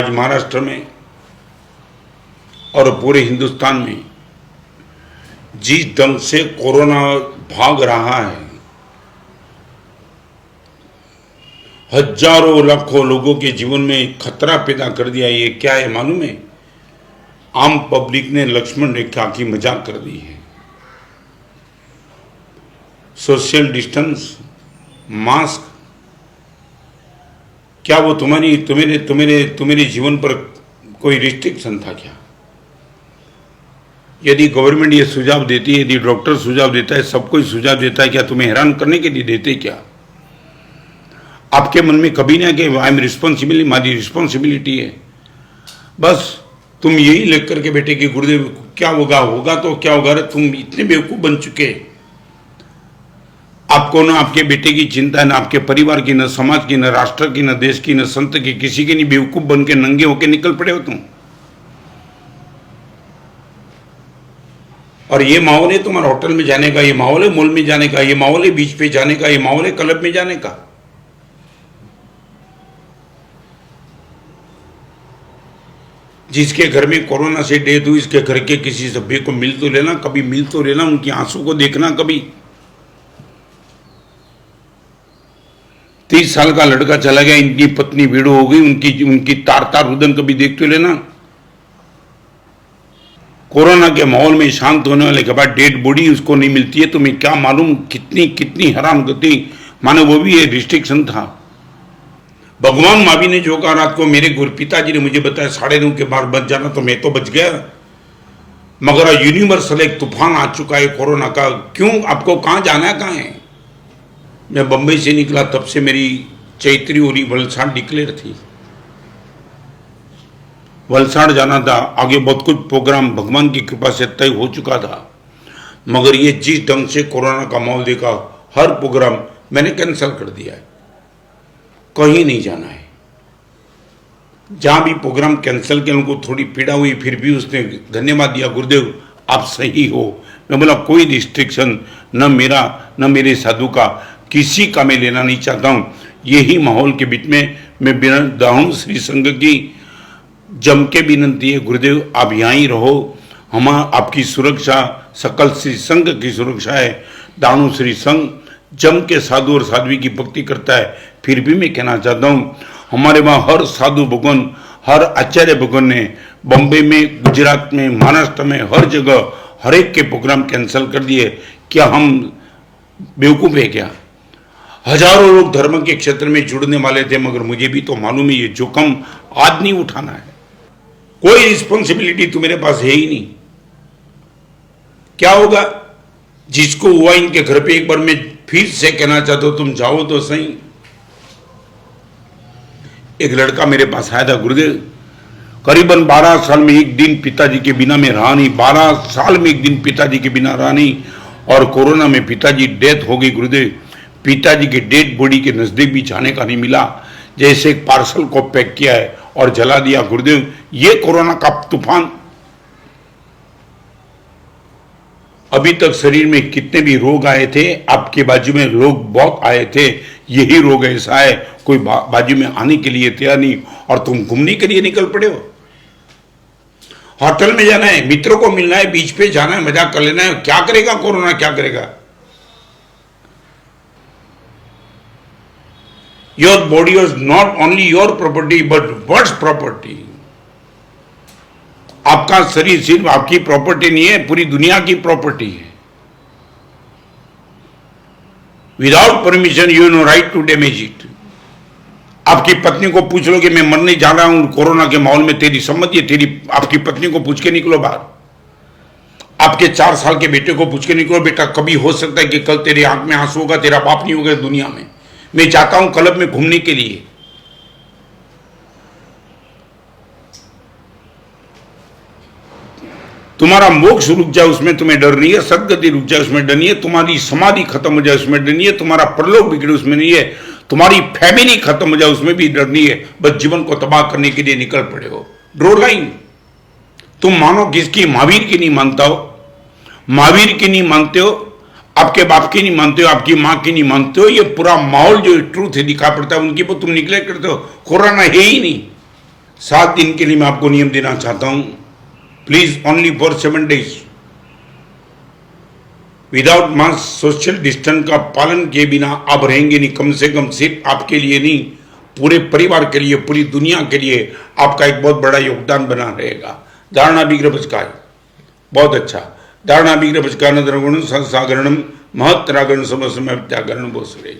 महाराष्ट्र में और पूरे हिंदुस्तान में जिस ढंग से कोरोना भाग रहा है, हजारों लाखों लोगों के जीवन में खतरा पैदा कर दिया। ये क्या है मालूम है? आम पब्लिक ने लक्ष्मण रेखा की मजाक कर दी है। सोशल डिस्टेंस, मास्क, क्या वो तुम्हारे जीवन पर कोई रिस्ट्रिक्शन था क्या? यदि गवर्नमेंट ये सुझाव देती है, यदि डॉक्टर सुझाव देता है, सब कोई सुझाव देता है, क्या तुम्हें हैरान करने के लिए देते क्या? आपके मन में कभी ना कि आई एम रिस्पॉन्सिबल, हमारी रिस्पॉन्सिबिलिटी है। बस तुम यही लिख करके बैठे कि गुरुदेव क्या होगा तो क्या होगा। तुम इतने बेवकूफ बन चुके, आपको ना आपके बेटे की चिंता है, ना आपके परिवार की, ना समाज की, ना राष्ट्र की, ना देश की, ना संत की, किसी के नहीं। बेवकूफ बन के नंगे होके निकल पड़े हो तुम। और ये माहौल है तुम्हारा होटल में जाने का, ये माहौल है मॉल में जाने का, ये माहौल है बीच पे जाने का, ये माहौल है क्लब में जाने का। जिसके घर में कोरोना से डेथ हुई, इसके घर के किसी सभ्य को मिल तो लेना, कभी मिल तो लेना, उनकी आंसू को देखना कभी। 30 साल का लड़का चला गया, इनकी पत्नी वीडो हो गई, उनकी तार रुदन कभी देख तो लेना। कोरोना के माहौल में शांत होने वाले के बाद डेड बॉडी उसको नहीं मिलती है, तुम्हें क्या मालूम कितनी हरामगति। मानो वो भी ये रिस्ट्रिक्शन था। भगवान महावीर ने जो कहा रात को, मेरे पिताजी ने मुझे बताया 9:30 के बाद बच जाना, तो मैं तो बच गया। मगर यूनिवर्सल एक तूफान आ चुका है कोरोना का। क्यों? आपको कहां जाना है, कहां है? मैं बंबई से निकला, तब से मेरी चैत्री होली वलसाड़ डिक्लेयर थी। वलसाड़ जाना था, आगे बहुत कुछ प्रोग्राम भगवान की कृपा से तय हो चुका था। मगर ये जिस ढंग से कोरोना का माहौल देखा, हर प्रोग्राम मैंने कैंसिल कर दिया है। कहीं नहीं जाना है। जहां भी प्रोग्राम कैंसिल किया, उनको थोड़ी पीड़ा हुई, फिर भी उसने धन्यवाद दिया, गुरुदेव आप सही हो। मैं बोला कोई रिस्ट्रिक्शन न मेरा न मेरे साधु का, किसी का मैं लेना नहीं चाहता हूं। यही माहौल के बीच में मैं विनता हूं श्री संघ की, जम के विनती है, गुरुदेव आप यहां ही रहो, हम आपकी सुरक्षा, सकल श्री संघ की सुरक्षा है। दानू श्री संघ जम के साधु और साध्वी की भक्ति करता है। फिर भी मैं कहना चाहता हूं, हमारे वहां हर साधु भगवान, हर आचार्य भगवान ने बॉम्बे में, गुजरात में, महाराष्ट्र में, हर जगह हर एक के प्रोग्राम कैंसिल कर दिए। क्या हम बेवकूफ है क्या? हजारों लोग धर्म के क्षेत्र में जुड़ने वाले थे, मगर मुझे भी तो मालूम है ये जोखम आज नहीं उठाना है। कोई रिस्पॉन्सिबिलिटी तुम्हारे पास है ही नहीं। क्या होगा? जिसको हुआ इनके घर पे, एक बार मैं फिर से कहना चाहता हूं, तुम जाओ तो सही। एक लड़का मेरे पास आया था, गुरुदेव करीबन 12 साल में एक दिन पिताजी के बिना मैं रहा नहीं, 12 साल में एक दिन पिताजी के बिना रहा नहीं। और कोरोना में पिताजी डेथ हो गई। गुरुदेव पिताजी के डेड बॉडी के नजदीक भी जाने का नहीं मिला, जैसे एक पार्सल को पैक किया है और जला दिया। गुरुदेव ये कोरोना का तूफान, अभी तक शरीर में कितने भी रोग आए थे, आपके बाजू में रोग बहुत आए थे, यही रोग ऐसा है कोई बाजू में आने के लिए तैयार नहीं, और तुम घूमने के लिए निकल पड़े हो। होटल में जाना है, मित्रों को मिलना है, बीच पे जाना है, मजाक कर लेना है। क्या करेगा कोरोना, क्या करेगा? Your body is not only your property but world's property. आपका शरीर सिर्फ आपकी प्रॉपर्टी नहीं है, पूरी दुनिया की प्रॉपर्टी है। Without permission you no right to damage it. आपकी पत्नी को पूछ लो कि मैं मरने जा रहा हूं कोरोना के माहौल में, तेरी सम्मति है? आपकी पत्नी को पूछ के निकलो बाहर। आपके 4 साल के बेटे को पूछ के निकलो, बेटा कभी हो सकता है कि कल तेरे आंख में आंसू होगा, तेरा बाप नहीं होगा दुनिया में। मैं चाहता हूं क्लब में घूमने के लिए। तुम्हारा मोक्ष रुक जाए उसमें तुम्हें डर नहीं है, सदगति रुक जाए उसमें डर नहीं है, तुम्हारी समाधि खत्म हो जाए उसमें डर नहीं है, तुम्हारा परलोक बिगड़े उसमें नहीं है, तुम्हारी फैमिली खत्म हो जाए उसमें भी डर नहीं है। बस जीवन को तबाह करने के लिए निकल पड़े हो। Draw line. तुम मानो किसकी? महावीर की नहीं मानता हो, महावीर की नहीं मानते हो, आपके बाप की नहीं मानते हो, आपकी माँ की नहीं मानते हो। ये पूरा माहौल जो ट्रूथ है दिखा पड़ता है, उनकी पर तुम निकले करते हो। कोरोना है ही नहीं, 7 दिन के लिए मैं आपको नियम देना चाहता हूं, please only for 7 days without mask social distance का पालन किए बिना आप रहेंगे नहीं। कम से कम सिर्फ आपके लिए नहीं, पूरे परिवार के लिए, पूरी दुनिया के लिए आपका एक बहुत बड़ा योगदान बना रहेगा। धारणा विग्रहपचकाय, बहुत अच्छा। धारणा विग्रहपचकान द्रगुण संसागरणम महत्रागण समसमय त्यागरण बोसरे।